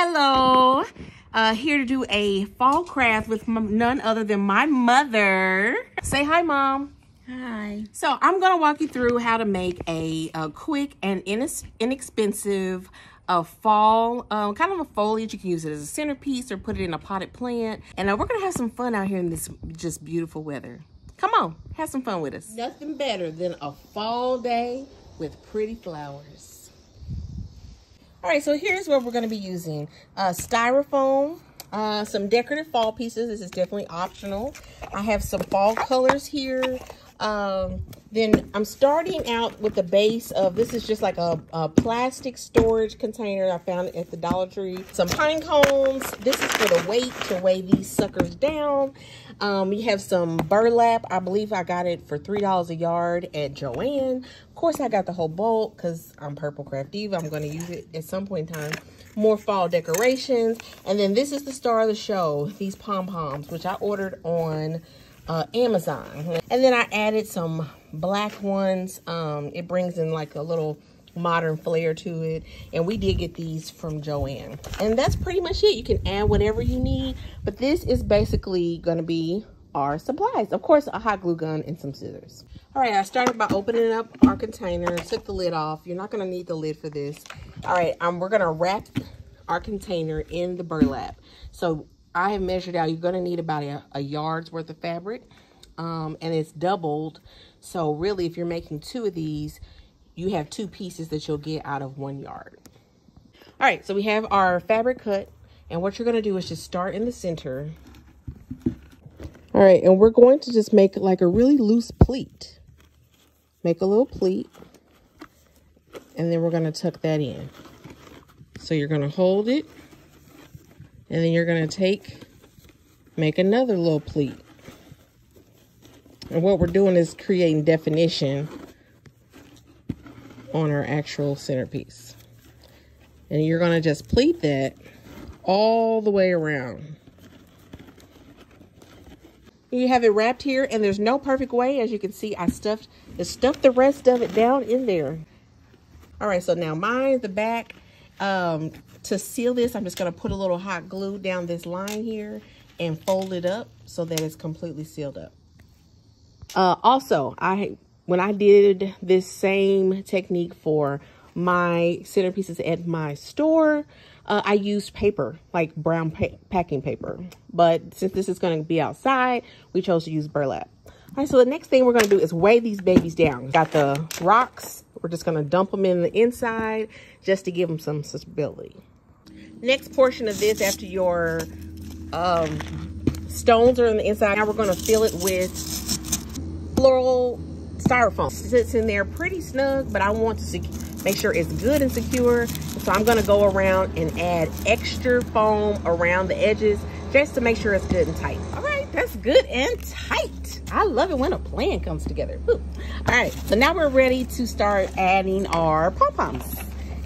Hello, here to do a fall craft with none other than my mother. Say hi, Mom. Hi. So I'm gonna walk you through how to make a quick and inexpensive fall, kind of a foliage. You can use it as a centerpiece or put it in a potted plant. And we're gonna have some fun out here in this just beautiful weather. Come on, have some fun with us. Nothing better than a fall day with pretty flowers. All right, so here's what we're going to be using. Styrofoam, some decorative fall pieces. This is definitely optional. I have some fall colors here. Then I'm starting out with the base of, this is just like a plastic storage container. I found it at the Dollar Tree. Some pine cones. This is for the weight to weigh these suckers down. You have some burlap. I believe I got it for $3 a yard at Joann. Of course, I got the whole bulk because I'm Purple Craft Diva. I'm going to use it at some point in time. More fall decorations. And then this is the star of the show, these pom-poms, which I ordered on Amazon. And then I added some black ones. It brings in like a little modern flair to it. And we did get these from Joann. And that's pretty much it. You can add whatever you need. But this is basically going to be our supplies. Of course, a hot glue gun and some scissors. All right, I started by opening up our container, took the lid off. You're not going to need the lid for this. All right, we're going to wrap our container in the burlap. So I have measured out, you're going to need about a yard's worth of fabric, and it's doubled. So really, if you're making 2 of these, you have 2 pieces that you'll get out of 1 yard. All right, so we have our fabric cut, and what you're going to do is just start in the center. All right, and we're going to just make like a really loose pleat. Make a little pleat, and then we're going to tuck that in. So you're going to hold it, and then you're going to make another little pleat. And what we're doing is creating definition on our actual centerpiece. And you're going to just pleat that all the way around. You have it wrapped here, and there's no perfect way. As you can see, I stuffed the rest of it down in there. All right, so now the back. To seal this, I'm just going to put a little hot glue down this line here and fold it up so that it's completely sealed up. Also, when I did this same technique for my centerpieces at my store, I used paper, like brown packing paper. But since this is going to be outside, we chose to use burlap. All right, so the next thing we're going to do is weigh these babies down. Got the rocks. We're just going to dump them in the inside just to give them some stability. Next portion of this, after your stones are on the inside, now we're going to fill it with floral styrofoam. It sits in there pretty snug, but I want to make sure it's good and secure. So I'm going to go around and add extra foam around the edges just to make sure it's good and tight. All right, that's good and tight. I love it when a plan comes together. Woo. All right, so now we're ready to start adding our pom-poms.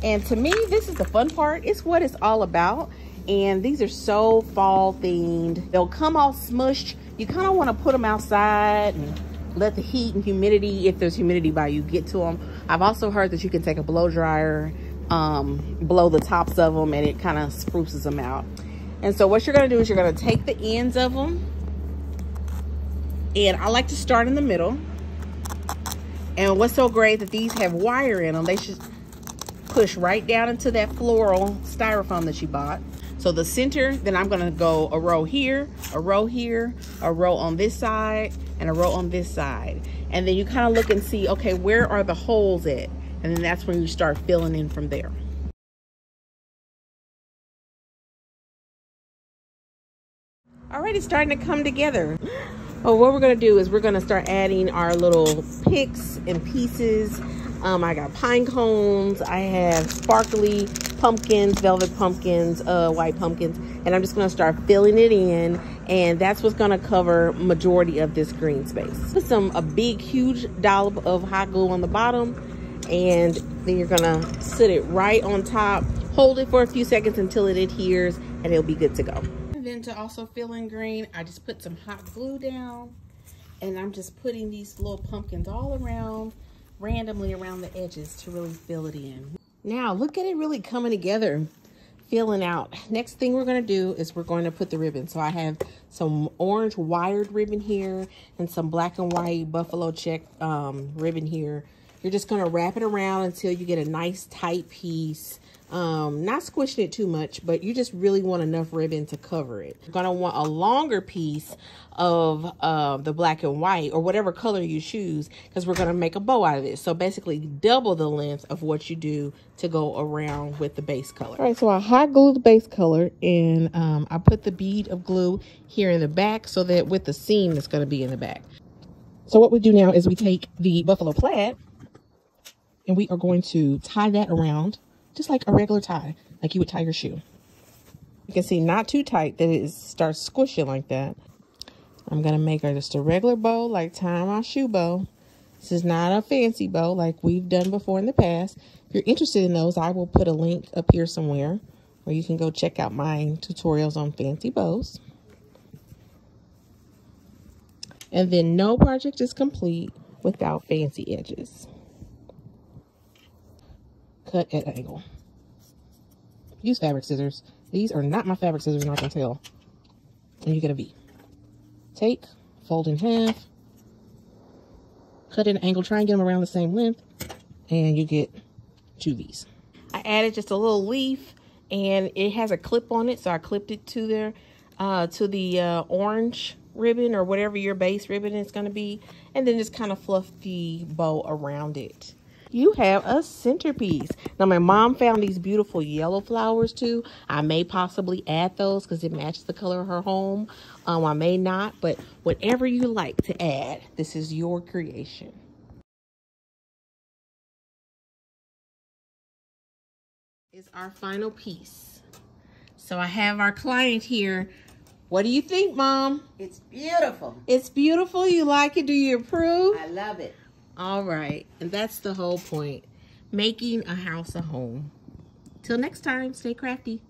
And to me, this is the fun part. It's what it's all about. And these are so fall themed. They'll come all smushed. You kind of want to put them outside and let the heat and humidity, if there's humidity by you, get to them. I've also heard that you can take a blow dryer, blow the tops of them, and it kind of spruces them out. And so what you're going to do is you're going to take the ends of them. And I like to start in the middle. And what's so great that these have wire in them, they should push right down into that floral styrofoam that you bought. So the center, then I'm gonna go a row here, a row here, a row on this side, and a row on this side. And then you kind of look and see, okay, where are the holes at? And then that's when you start filling in from there. All right, it's starting to come together. Oh, what we're gonna do is we're gonna start adding our little picks and pieces. I got pine cones, I have sparkly pumpkins, velvet pumpkins, white pumpkins, and I'm just gonna start filling it in, and that's what's gonna cover majority of this green space. Put a big, huge dollop of hot glue on the bottom, and then you're gonna sit it right on top, hold it for a few seconds until it adheres, and it'll be good to go. And then to also fill in green, I just put some hot glue down, and I'm just putting these little pumpkins all around, randomly around the edges to really fill it in. Now look at it really coming together. filling out. Next thing we're going to do is we're going to put the ribbon. So I have some orange wired ribbon here and some black and white buffalo check ribbon here. You're just going to wrap it around until you get a nice tight piece. Not squishing it too much, but you just really want enough ribbon to cover it. You're going to want a longer piece of the black and white or whatever color you choose, because we're going to make a bow out of it. So basically double the length of what you do to go around with the base color. All right, so I hot glue the base color, and I put the bead of glue here in the back so that with the seam that's going to be in the back. So what we do now is we take the buffalo plaid and we are going to tie that around just like a regular tie, like you would tie your shoe. You can see not too tight that it starts squishing like that. I'm going to make her just a regular bow, like tying my shoe bow. This is not a fancy bow like we've done before in the past. If you're interested in those, I will put a link up here somewhere where you can go check out my tutorials on fancy bows. And then no project is complete without fancy edges. Cut at an angle. Use fabric scissors. These are not my fabric scissors, and I can tell. And you get a V. Take, fold in half, cut at an angle, try and get them around the same length, and you get 2 V's. I added just a little leaf, and it has a clip on it, so I clipped it to there, to the orange ribbon or whatever your base ribbon is going to be, and then just kind of fluff the bow around it. You have a centerpiece. Now, my mom found these beautiful yellow flowers too. I may possibly add those because it matches the color of her home. I may not, but whatever you like to add, this is your creation. Is our final piece. So I have our client here. What do you think, Mom? It's beautiful. It's beautiful. You like it? Do you approve? I love it. All right, and that's the whole point, making a house a home. Till next time, stay crafty.